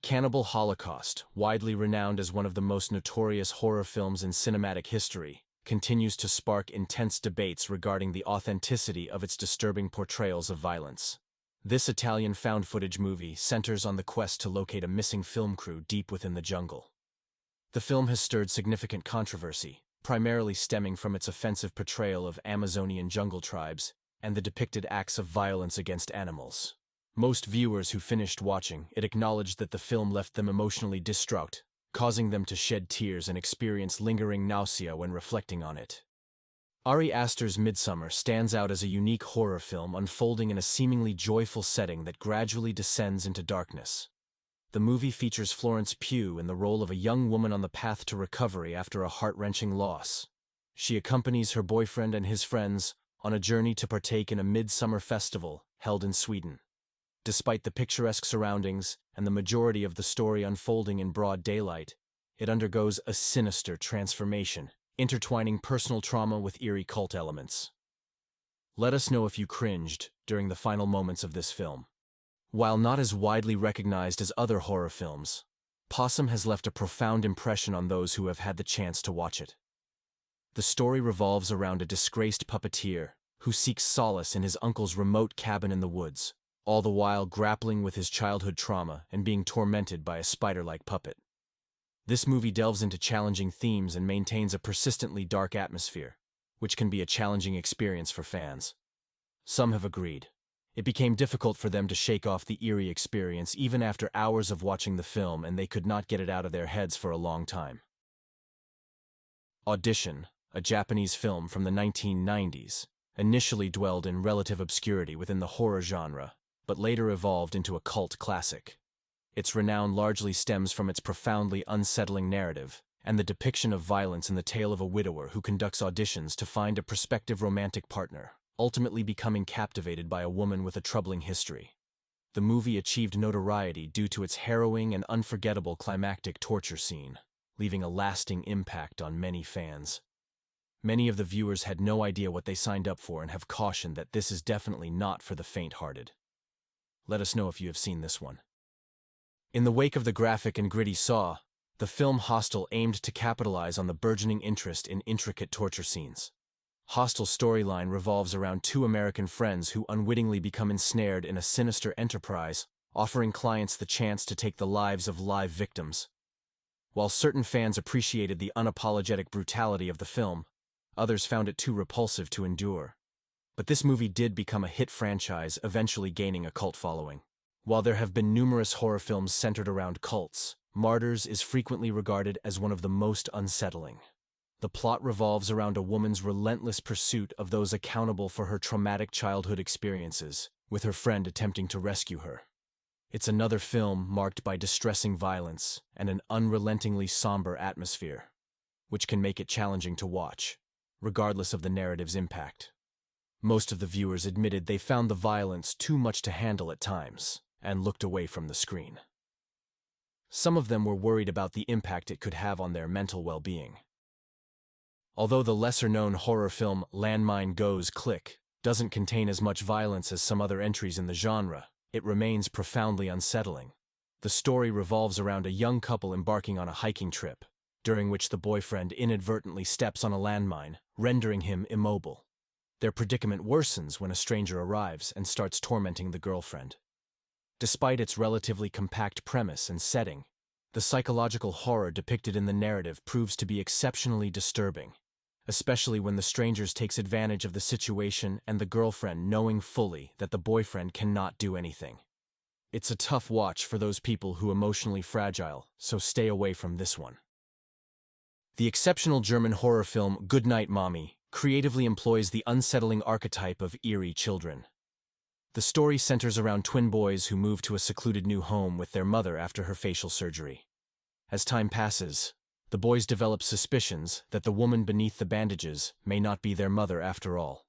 Cannibal Holocaust, widely renowned as one of the most notorious horror films in cinematic history, continues to spark intense debates regarding the authenticity of its disturbing portrayals of violence. This Italian found-footage movie centers on the quest to locate a missing film crew deep within the jungle. The film has stirred significant controversy, primarily stemming from its offensive portrayal of Amazonian jungle tribes and the depicted acts of violence against animals. Most viewers who finished watching it acknowledged that the film left them emotionally distraught, causing them to shed tears and experience lingering nausea when reflecting on it. Ari Aster's Midsummer stands out as a unique horror film unfolding in a seemingly joyful setting that gradually descends into darkness. The movie features Florence Pugh in the role of a young woman on the path to recovery after a heart-wrenching loss. She accompanies her boyfriend and his friends on a journey to partake in a midsummer festival held in Sweden. Despite the picturesque surroundings and the majority of the story unfolding in broad daylight, it undergoes a sinister transformation, intertwining personal trauma with eerie cult elements. Let us know if you cringed during the final moments of this film. While not as widely recognized as other horror films, Possum has left a profound impression on those who have had the chance to watch it. The story revolves around a disgraced puppeteer who seeks solace in his uncle's remote cabin in the woods, all the while grappling with his childhood trauma and being tormented by a spider-like puppet. This movie delves into challenging themes and maintains a persistently dark atmosphere, which can be a challenging experience for fans. Some have agreed. It became difficult for them to shake off the eerie experience even after hours of watching the film, and they could not get it out of their heads for a long time. Audition, a Japanese film from the 1990s, initially dwelled in relative obscurity within the horror genre, but later evolved into a cult classic. Its renown largely stems from its profoundly unsettling narrative and the depiction of violence in the tale of a widower who conducts auditions to find a prospective romantic partner, ultimately becoming captivated by a woman with a troubling history. The movie achieved notoriety due to its harrowing and unforgettable climactic torture scene, leaving a lasting impact on many fans. Many of the viewers had no idea what they signed up for and have cautioned that this is definitely not for the faint-hearted. Let us know if you have seen this one. In the wake of the graphic and gritty Saw, the film Hostel aimed to capitalize on the burgeoning interest in intricate torture scenes. Hostel's storyline revolves around two American friends who unwittingly become ensnared in a sinister enterprise, offering clients the chance to take the lives of live victims. While certain fans appreciated the unapologetic brutality of the film, others found it too repulsive to endure. But this movie did become a hit franchise, eventually gaining a cult following. While there have been numerous horror films centered around cults, Martyrs is frequently regarded as one of the most unsettling. The plot revolves around a woman's relentless pursuit of those accountable for her traumatic childhood experiences, with her friend attempting to rescue her. It's another film marked by distressing violence and an unrelentingly somber atmosphere, which can make it challenging to watch, regardless of the narrative's impact. Most of the viewers admitted they found the violence too much to handle at times, and looked away from the screen. Some of them were worried about the impact it could have on their mental well-being. Although the lesser-known horror film Landmine Goes Click doesn't contain as much violence as some other entries in the genre, it remains profoundly unsettling. The story revolves around a young couple embarking on a hiking trip, during which the boyfriend inadvertently steps on a landmine, rendering him immobile. Their predicament worsens when a stranger arrives and starts tormenting the girlfriend. Despite its relatively compact premise and setting, the psychological horror depicted in the narrative proves to be exceptionally disturbing, especially when the stranger takes advantage of the situation and the girlfriend knowing fully that the boyfriend cannot do anything. It's a tough watch for those people who are emotionally fragile, so stay away from this one. The exceptional German horror film Goodnight Mommy creatively employs the unsettling archetype of eerie children. The story centers around twin boys who move to a secluded new home with their mother after her facial surgery. As time passes, the boys develop suspicions that the woman beneath the bandages may not be their mother after all.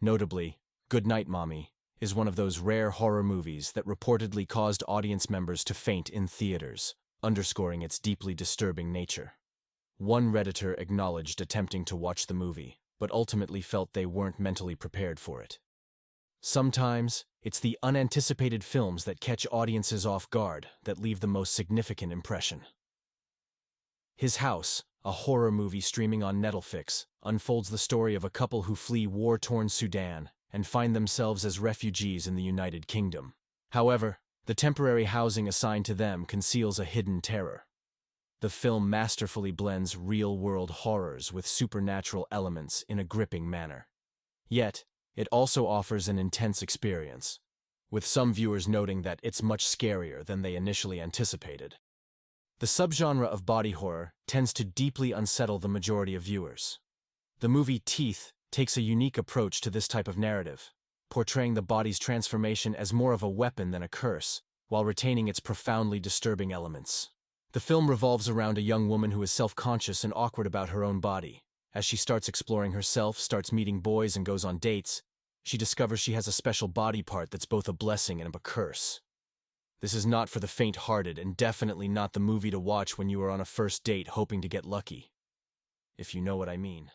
Notably, Goodnight Mommy is one of those rare horror movies that reportedly caused audience members to faint in theaters, underscoring its deeply disturbing nature. One Redditor acknowledged attempting to watch the movie, but ultimately felt they weren't mentally prepared for it. Sometimes, it's the unanticipated films that catch audiences off guard that leave the most significant impression. His House, a horror movie streaming on Netflix, unfolds the story of a couple who flee war-torn Sudan and find themselves as refugees in the United Kingdom. However, the temporary housing assigned to them conceals a hidden terror. The film masterfully blends real-world horrors with supernatural elements in a gripping manner. Yet, it also offers an intense experience, with some viewers noting that it's much scarier than they initially anticipated. The subgenre of body horror tends to deeply unsettle the majority of viewers. The movie Teeth takes a unique approach to this type of narrative, portraying the body's transformation as more of a weapon than a curse, while retaining its profoundly disturbing elements. The film revolves around a young woman who is self-conscious and awkward about her own body. As she starts exploring herself, starts meeting boys, and goes on dates, she discovers she has a special body part that's both a blessing and a curse. This is not for the faint-hearted, and definitely not the movie to watch when you are on a first date hoping to get lucky. If you know what I mean.